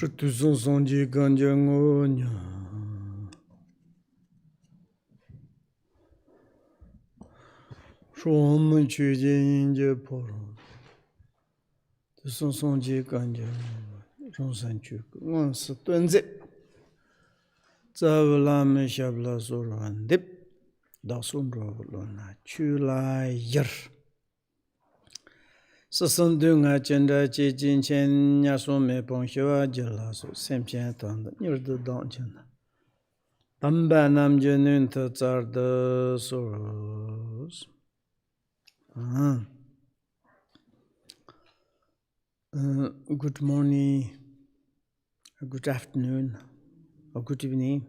Shtu son son ji ganja ngonya. Shom chu ji yin je poro. Tu son son ji ganja. Rong san chu. Ngon se tuen zip. Zav la me shab la so ran dip. Da sun ro lo na chu la yer. Se son du nga chen da chi jin chen nya so me pong shwa je la so sem chen ton da nyur de don chen. Tamba nam je nun te tsar de soros. Good morning, good afternoon, or good evening.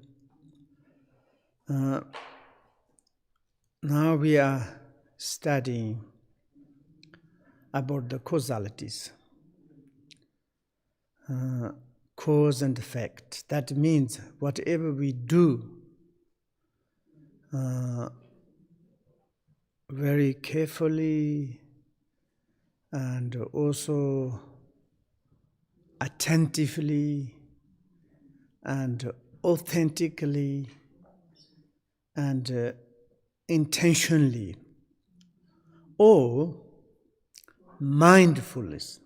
Now we are studying about the causalities, cause and effect. That means whatever we do, very carefully and also attentively and authentically and intentionally, or mindfulness,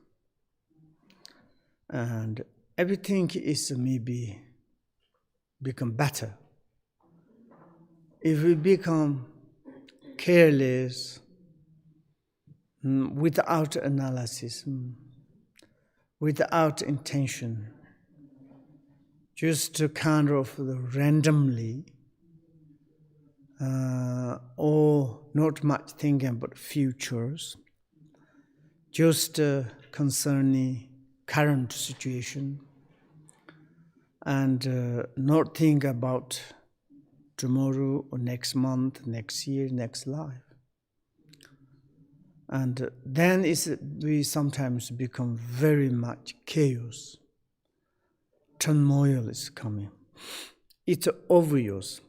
and everything is maybe become better. If we become careless, without analysis, without intention, just kind of randomly, or not much thinking about futures, just concerning current situation, and not think about tomorrow or next month, next year, next life. And then we sometimes become very much chaos. Turmoil is coming. It's obvious.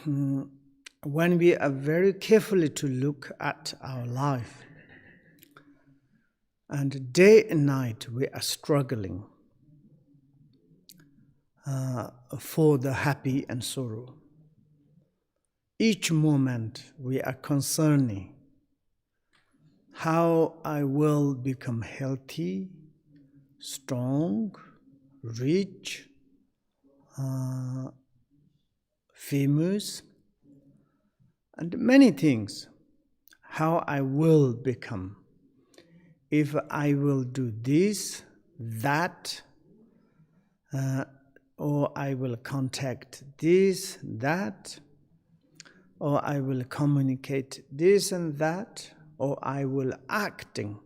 When we are very carefully to look at our life, and day and night we are struggling for the happy and sorrow. Each moment we are concerning how I will become healthy, strong, rich, famous, and many things. How I will become. If I will do this, that, or I will contact this, that, or I will communicate this and that, or I will acting,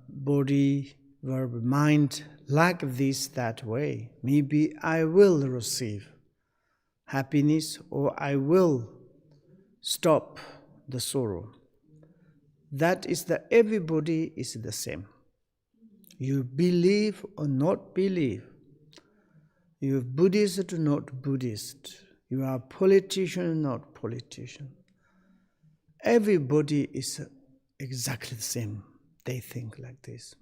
body, verb, mind, like this, that way. Maybe I will receive happiness, or I will stop the sorrow. That is that everybody is the same. You believe or not believe. You are Buddhist or not Buddhist. You are politician or not politician. Everybody is exactly the same. They think like this.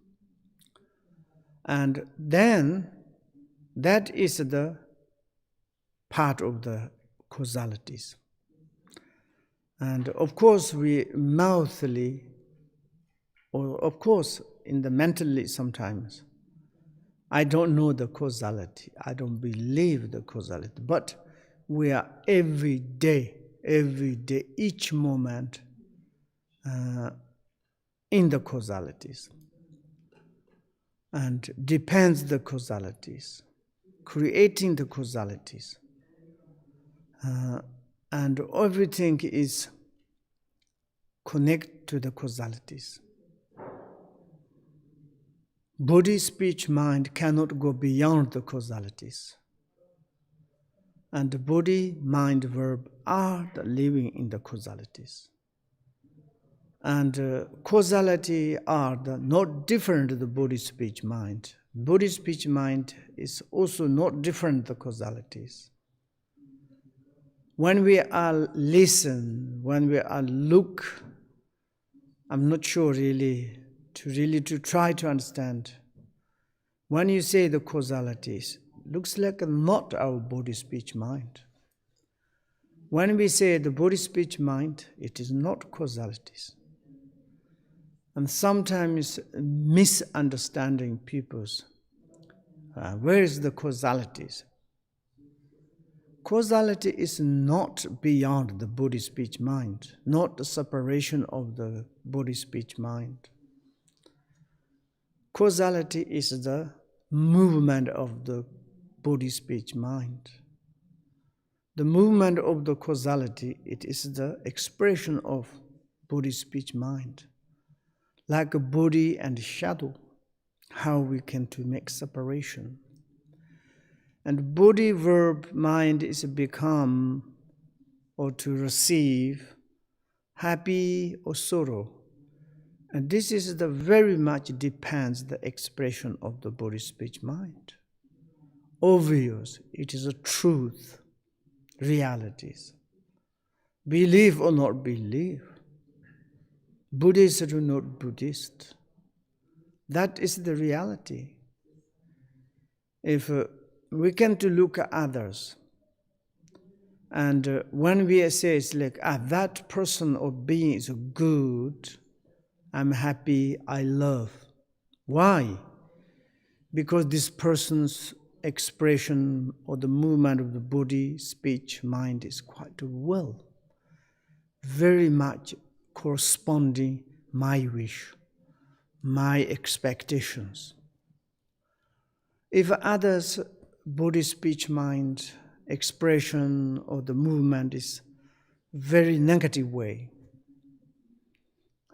And then that is the part of the causalities. And of course we mouthly, or of course in the mentally sometimes, I don't know the causality, I don't believe the causality, but we are every day, each moment in the causalities. And depends the causalities, creating the causalities. And everything is connected to the causalities. Body, speech, mind cannot go beyond the causalities. And the body, mind, verb are the living in the causalities. And causality are the not different the body, speech, mind. Body, speech, mind is also not different the causalities. When we are listen, when we are look, I'm not sure really to try to understand When you say the causalities, looks like not our body, speech, mind. When we say the body, speech, mind, it is not causalities. And sometimes misunderstanding people's, where is the causalities? Causality is not beyond the body, speech, mind, not the separation of the body, speech, mind. Causality is the movement of the body, speech, mind. The movement of the causality, it is the expression of body, speech, mind. Like a body and shadow, how we can to make separation. And body, verb, mind is become or to receive happy or sorrow. And this is the very much depends the expression of the body, speech, mind. Obvious, it is a truth, realities. Believe or not believe. Buddhist or not Buddhist. That is the reality. If we can to look at others, and when we say it's like, that person or being is good, I'm happy, I love. Why? Because this person's expression or the movement of the body, speech, mind is quite well, very much corresponding my wish, my expectations. If others' body, speech, mind, expression or the movement is very negative way,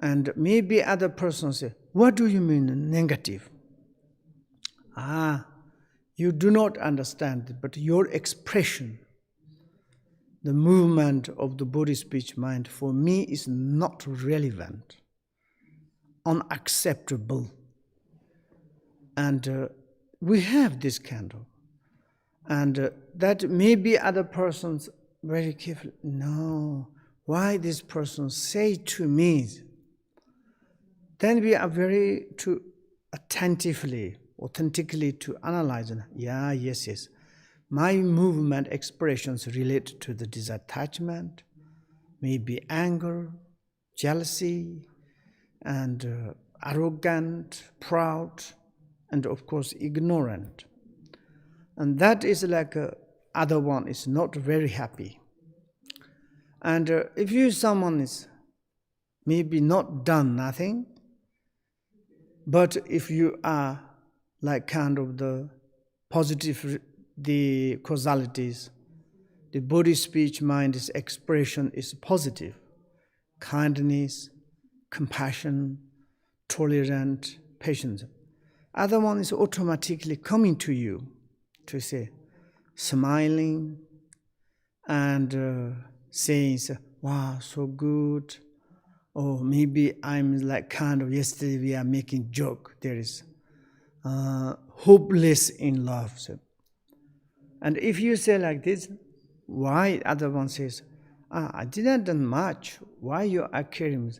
and maybe other person say, what do you mean negative? You do not understand it, but your expression, the movement of the body, speech, mind, for me is not relevant, unacceptable. And we have this kind of, and that maybe other persons very careful, no, why this person say to me? Then we are very to attentively, authentically to analyze, yes. My movement expressions relate to the disattachment, maybe anger, jealousy, and arrogant, proud, and of course ignorant. And that is like other one is not very happy. And if someone is maybe not done nothing, but if you are like kind of the positive, the causalities, the body, speech, mind's expression is positive. Kindness, compassion, tolerant, patience. Other one is automatically coming to you to say, smiling and saying, wow, so good. Or maybe I'm like kind of, yesterday we are making joke. There is hopeless in love. So. And if you say like this, why other one says, I didn't do much. Why you are caring?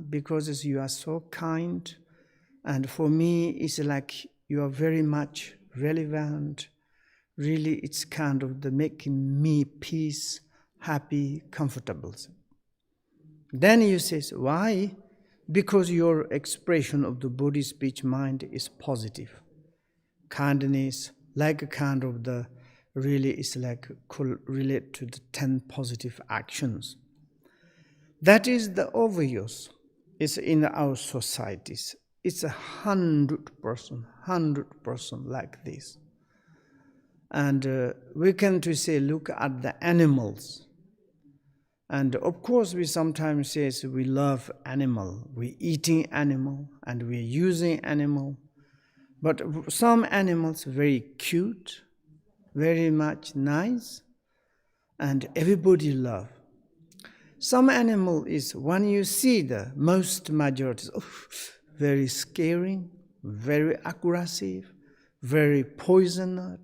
Because you are so kind. And for me, it's like you are very much relevant. Really, it's kind of the making me peace, happy, comfortable. Then you say, why? Because your expression of the body, speech, mind is positive. Kindness, like a kind of the, really is like could relate to the 10 positive actions. That is the obvious. It's in our societies. It's 100% like this. And we can to say, look at the animals. And of course, we sometimes say we love animal, we're eating animal, and we're using animal. But some animals very cute, very much nice, and everybody love. Some animal is, when you see the most majority, very scary, very aggressive, very poisonous,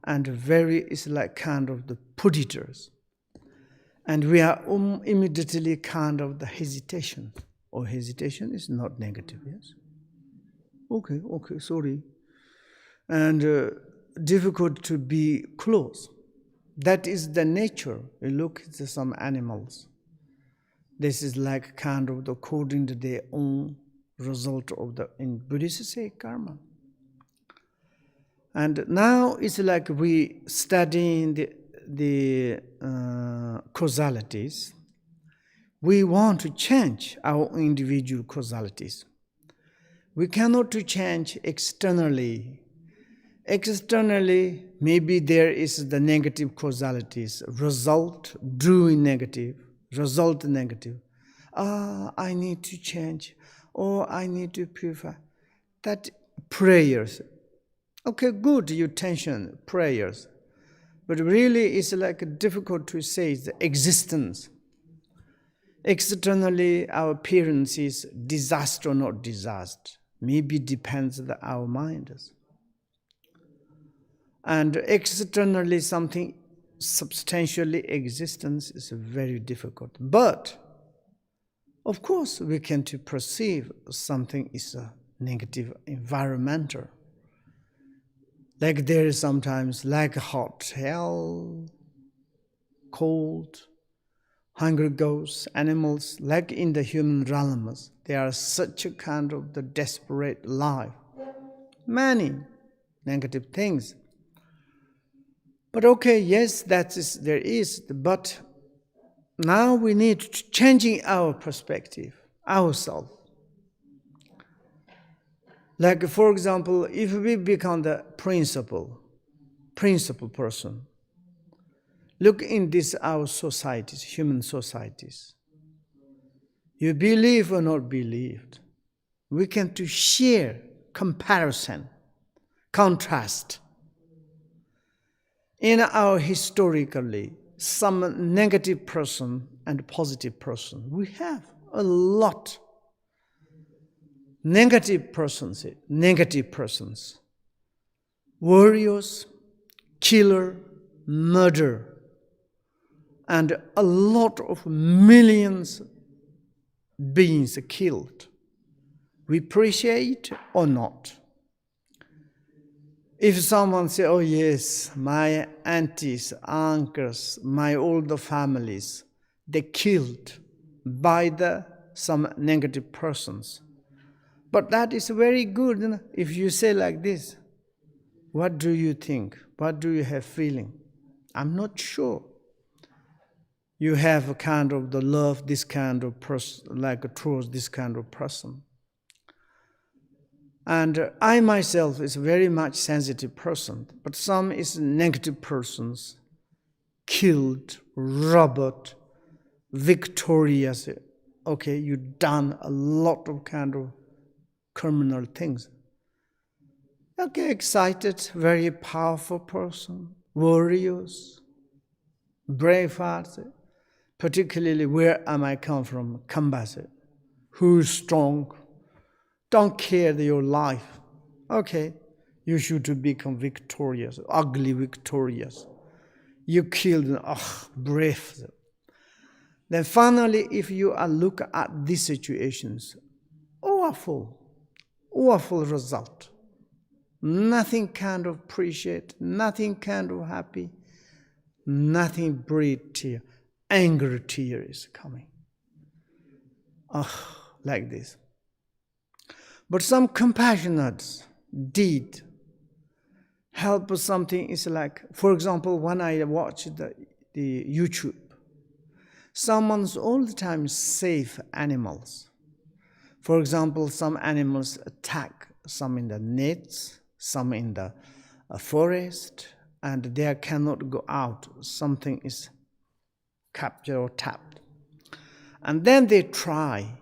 and very is like kind of the predators. And we are immediately kind of the hesitation. Or hesitation is not negative, yes? Okay, sorry. and difficult to be close. That is the nature. You look at some animals. This is like kind of according to their own result of the, in Buddhist say, karma. And now it's like we studying the causalities. We want to change our individual causalities. We cannot to change externally. Externally, maybe there is the negative causalities, result doing negative, result negative. I need to change, or I need to purify. That prayers. Okay, good, you tension, prayers. But really it's like difficult to say the existence. Externally, our appearance is disaster or not disaster. Maybe depends on our minds. And externally, something substantially existence is very difficult. But, of course, we can to perceive something is a negative environmental. Like there is sometimes like hot, hell, cold, hungry ghosts, animals, like in the human realms. They are such a kind of the desperate life. Many negative things. But okay, yes, that is there is, but now we need to changing our perspective, ourselves. Like for example, if we become the principal person, look in this our societies, human societies. You believe or not believed, we can to share comparison, contrast. In our historically, some negative person and positive person, we have a lot. Negative persons, warriors, killer, murder, and a lot of millions beings killed. We appreciate or not. If someone say, oh yes, my aunties, uncles, my older families, they killed by some negative persons. But that is very good. If you say like this, what do you think? What do you have feeling? I'm not sure. You have a kind of the love, this kind of person, like towards this kind of person. And I myself is a very much sensitive person, but some is negative persons, killed, robbed, victorious. Okay, you done a lot of kind of criminal things. Okay, excited, very powerful person, warriors, brave hearts, particularly where am I come from, Kambase, who's strong, don't care your life. Okay, you should become victorious, ugly victorious. You killed, brave. Then finally, if you look at these situations, awful result. Nothing kind of appreciate, nothing kind of happy, nothing breathe tear. Anger tear is coming. Like this. But some compassionate deed help something is like, for example, when I watch the YouTube, someone's all the time save animals. For example, some animals attack, some in the nets, some in the forest, and they cannot go out. Something is captured or tapped. And then they try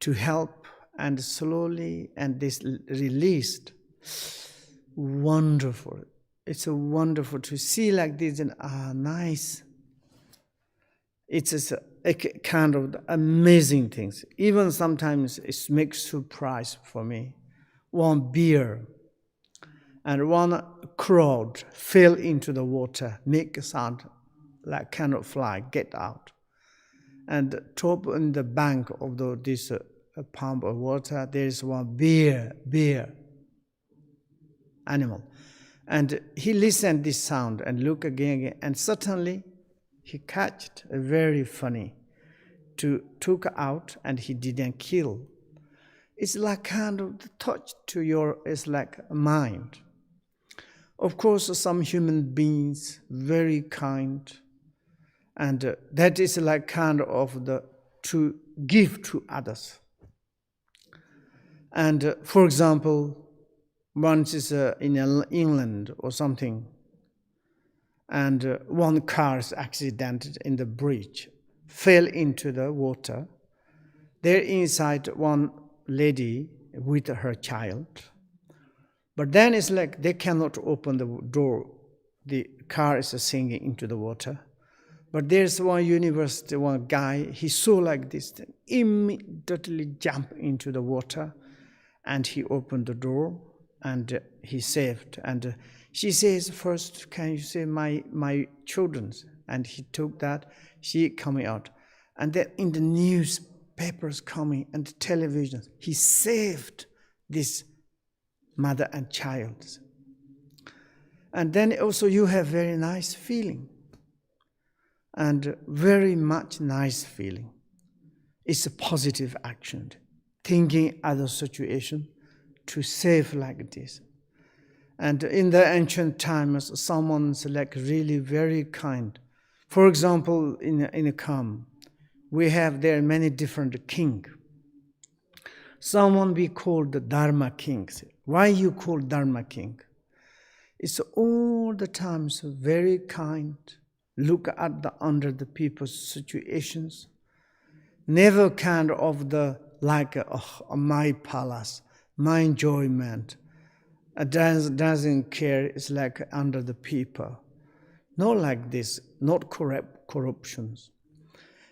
to help, and slowly, and this released. Wonderful. It's wonderful to see like this, and nice. It's a kind of amazing things. Even sometimes it makes surprise for me. One bear and one crowd fell into the water, make a sound like cannot fly, get out. And top on the bank of this pump of water, there is one bear. animal. And he listened this sound and look again, and suddenly he catched a very funny, took out, and he didn't kill. It's like kind of the touch to your, it's like a mind. Of course, some human beings, very kind, and that is like kind of the to give to others. And for example, once is in England or something, and one car is accidented in the bridge, fell into the water. There inside one lady with her child. But then it's like they cannot open the door. The car is sinking into the water. But there's one university, one guy, he saw like this, immediately jumped into the water, and he opened the door, and he saved. And she says, first, can you save my children? And he took that, she coming out. And then in the newspapers coming and the television, he saved this mother and child. And then also you have very nice feeling. And very much nice feeling. It's a positive action. Thinking other situation to save like this. And in the ancient times, someone's like really very kind. For example, in a Kham, we have there many different king. Someone we call the Dharma kings. Why you call Dharma king? It's all the time so very kind. Look at the under the people's situations. Never kind of the like my palace, my enjoyment. Doesn't care. It's like under the people. Not like this. Not corruptions.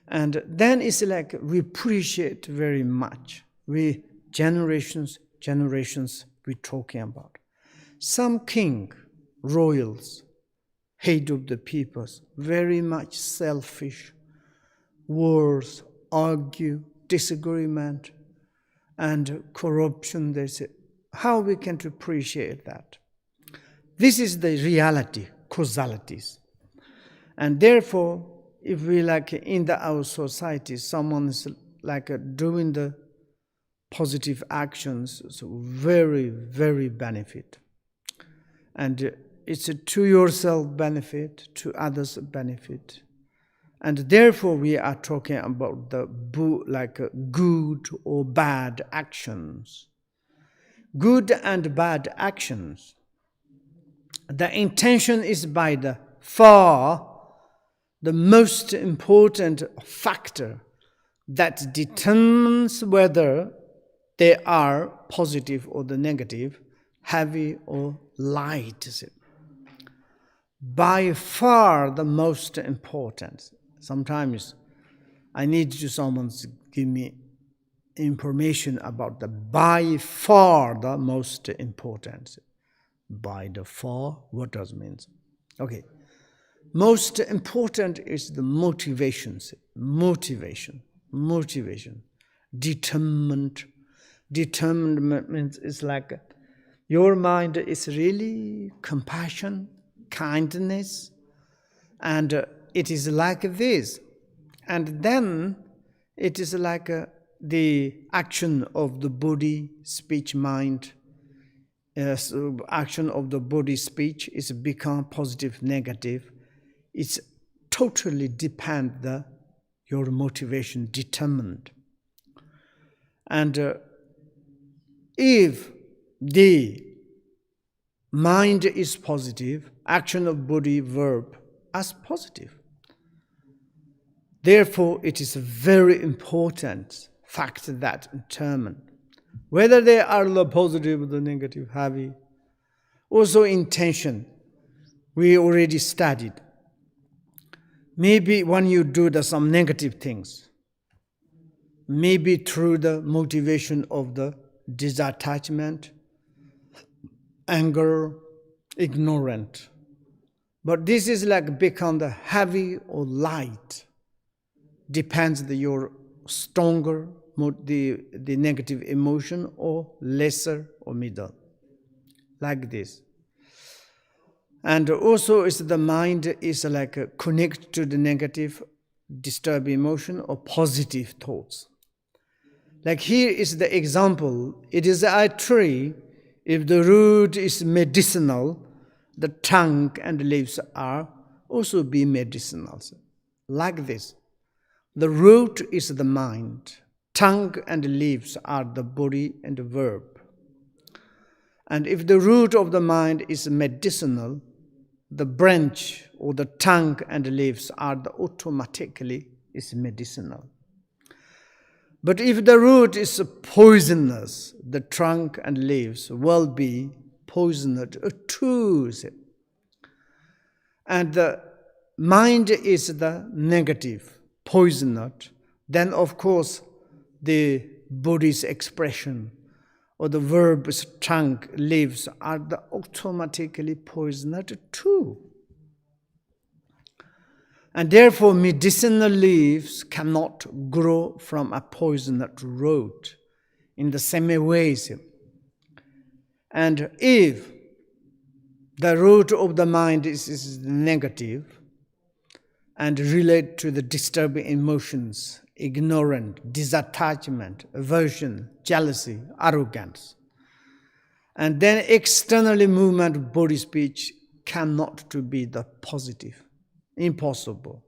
And then it's like we appreciate very much. We generations we talking about. Some king, royals, hate of the peoples, very much selfish, wars, argue, disagreement, and corruption. They say, how we can appreciate that? This is the reality, causalities. And therefore, if we like in our society, someone is like doing the positive actions, so very, very benefit. And it's to yourself benefit, to others benefit. And therefore we are talking about the like good or bad actions. Good and bad actions. The intention is by the far the most important factor that determines whether they are positive or the negative, heavy or light. By far the most important. Sometimes I need someone to give me information about the by far the most important. By the far, what does it mean? Okay. Most important is the motivations. Motivation. Determined means it's like your mind is really compassion, kindness, and it is like this. And then it is like the action of the body, speech, mind. So action of the body, speech is become positive, negative. It's totally depend your motivation, determined. And if the mind is positive, action of body, verb as positive. Therefore, it is a very important factor that determine whether they are the positive or the negative, heavy. Also intention, we already studied. Maybe when you do some negative things, maybe through the motivation of the disattachment, anger, ignorant. But this is like become the heavy or light. Depends your stronger, the negative emotion or lesser or middle. Like this. And also is the mind is like connected to the negative, disturbing emotion or positive thoughts. Like here is the example. It is a tree. If the root is medicinal, the trunk and leaves are also be medicinal. Like this. The root is the mind. Trunk and leaves are the body and the verb. And if the root of the mind is medicinal, the branch or the trunk and leaves are automatically is medicinal. But if the root is poisonous, the trunk and leaves will be poisoned too. And the mind is the negative, poisoned, then of course the body's expression or the verb's trunk, leaves are automatically poisoned too. And therefore medicinal leaves cannot grow from a poisoned root in the same way. And if the root of the mind is negative and relate to the disturbing emotions, ignorance, disattachment, aversion, jealousy, arrogance, and then externally movement, body, speech cannot to be the positive. Impossible.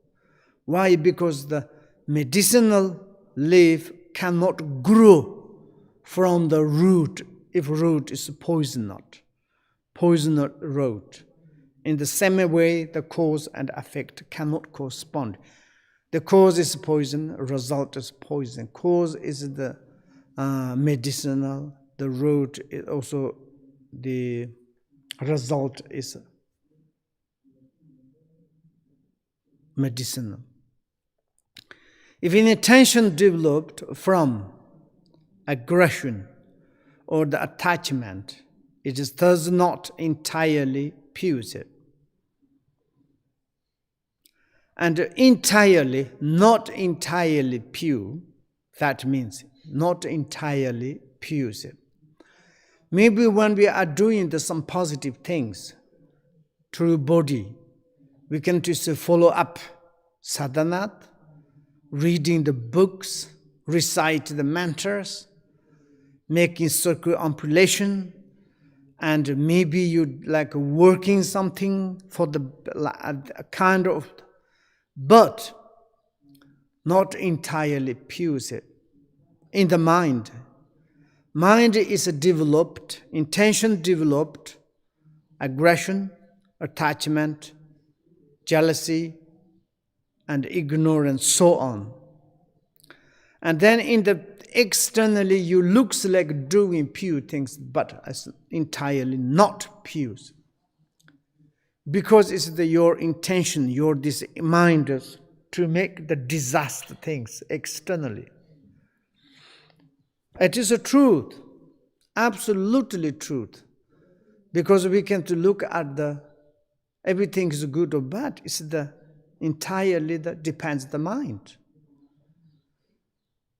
Why? Because the medicinal leaf cannot grow from the root if root is poisoned root. In the same way, the cause and effect cannot correspond. The cause is poison, result is poison. Cause is the medicinal, the root is also the result is medicinal. If an attention developed from aggression or the attachment, it is thus not entirely pure. And entirely, not entirely pure, that means not entirely pure. Maybe when we are doing some positive things through body, we can just follow up sadhana, reading the books, recite the mantras, making circumambulation, and maybe you like working something for the kind of, but not entirely pure. In the mind, mind is developed, intention developed, aggression, attachment, jealousy, and ignorance, so on. And then in the externally, you looks like doing pure things, but it's entirely not pure. Because it's your intention, your this mind is to make the disaster things externally. It is a truth, absolutely truth. Because we can to look at the everything is good or bad. It's the entirely that depends the mind.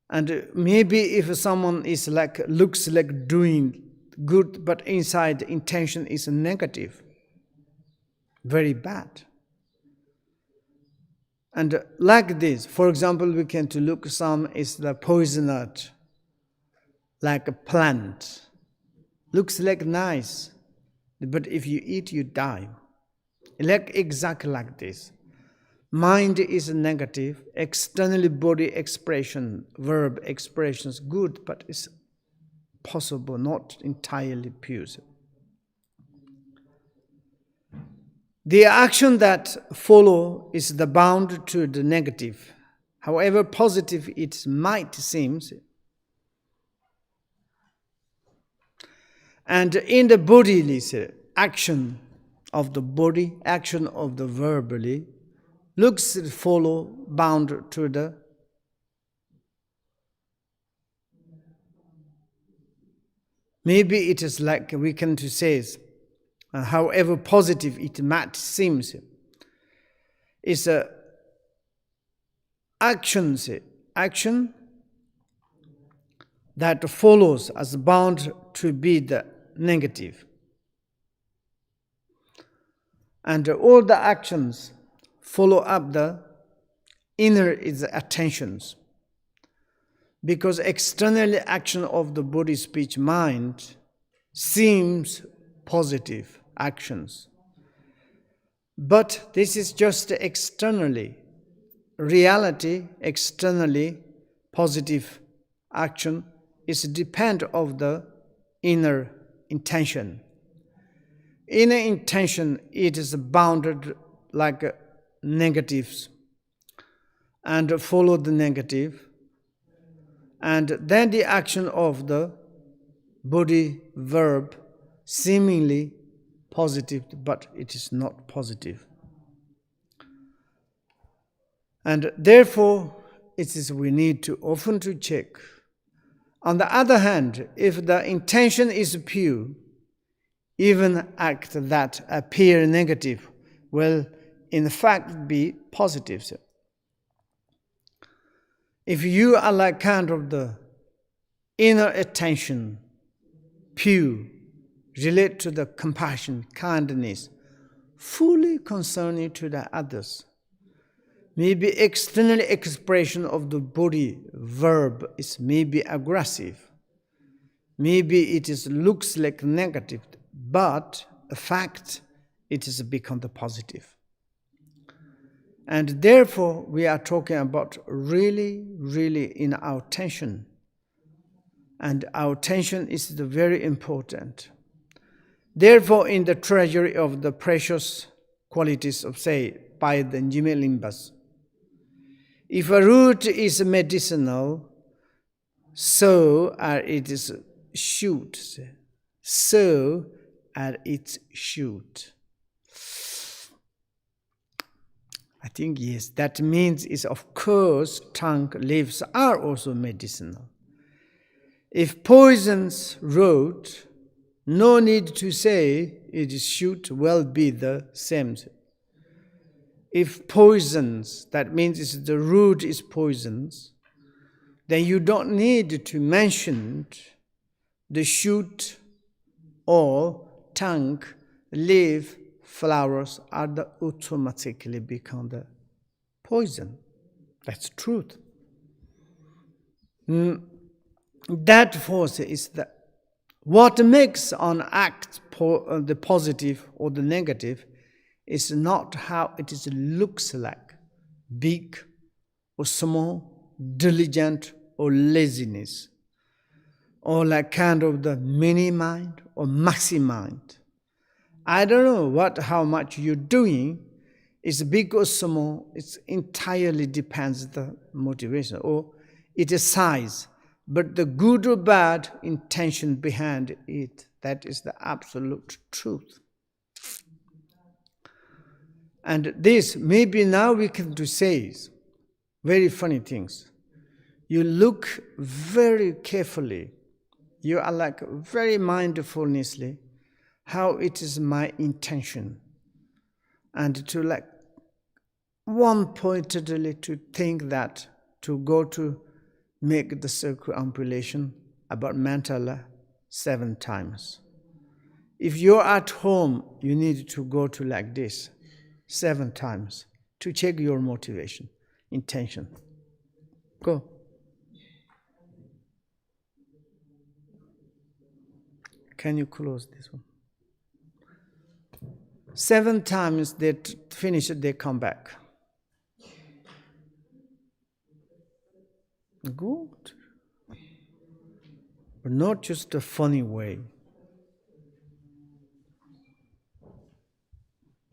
And maybe if someone is like looks like doing good, but inside the intention is negative, very bad. And like this, for example, we can to look some is the poisoned, like a plant, looks like nice, but if you eat, you die. Like exactly like this. Mind is negative, externally body expression, verb expressions good, but it's possible, not entirely pure. The action that follow is the bound to the negative. However positive it might seem. And in the bodily action of the body, action of the verbally, looks follow bound to the maybe it is like we can to say, however positive it might seem, is a action that follows as bound to be the negative. And all the actions follow up the inner is attentions. Because external action of the body, speech, mind seems positive actions. But this is just externally. Reality, externally, positive action is depend of the inner intention. Inner intention, it is bounded like negatives and follow the negative. And then the action of the body, verb, seemingly positive, but it is not positive. And therefore, it is we need to often to check. On the other hand, if the intention is pure, even acts that appear negative will in fact be positive. If you are like kind of the inner attention, pure, relate to the compassion, kindness, fully concerning to the others, maybe external expression of the body, verb is maybe aggressive, maybe it is looks like negative, but a fact, it is become the positive. And therefore, we are talking about really, really in our attention. And our attention is very important. Therefore, in the treasury of the precious qualities of, say, by the Jigme limbas, if a root is medicinal, so are its shoots. So are its shoot. I think yes, that means is of course trunk leaves are also medicinal. If poisons root, no need to say it should well be the same. If poisons, that means the root is poisons, then you don't need to mention the shoot or trunk, leaf, flowers are the automatically become the poison. That's truth. That force is the what makes an act the positive or the negative is not how it is looks like, big or small, diligent or laziness, or like kind of the mini mind or maxi mind. I don't know how much you're doing. It's big or small. It entirely depends the motivation or it is size. But the good or bad intention behind it, that is the absolute truth. And this, maybe now we can to say very funny things. You look very carefully. You are like very mindfulnessly how it is my intention. And to like one-pointedly to think that to go to make the circumambulation about mandala 7 times. If you're at home, you need to go to like this 7 times to check your motivation, intention. Go. Can you close this one? 7 times they finish it, they come back. Good. But not just a funny way.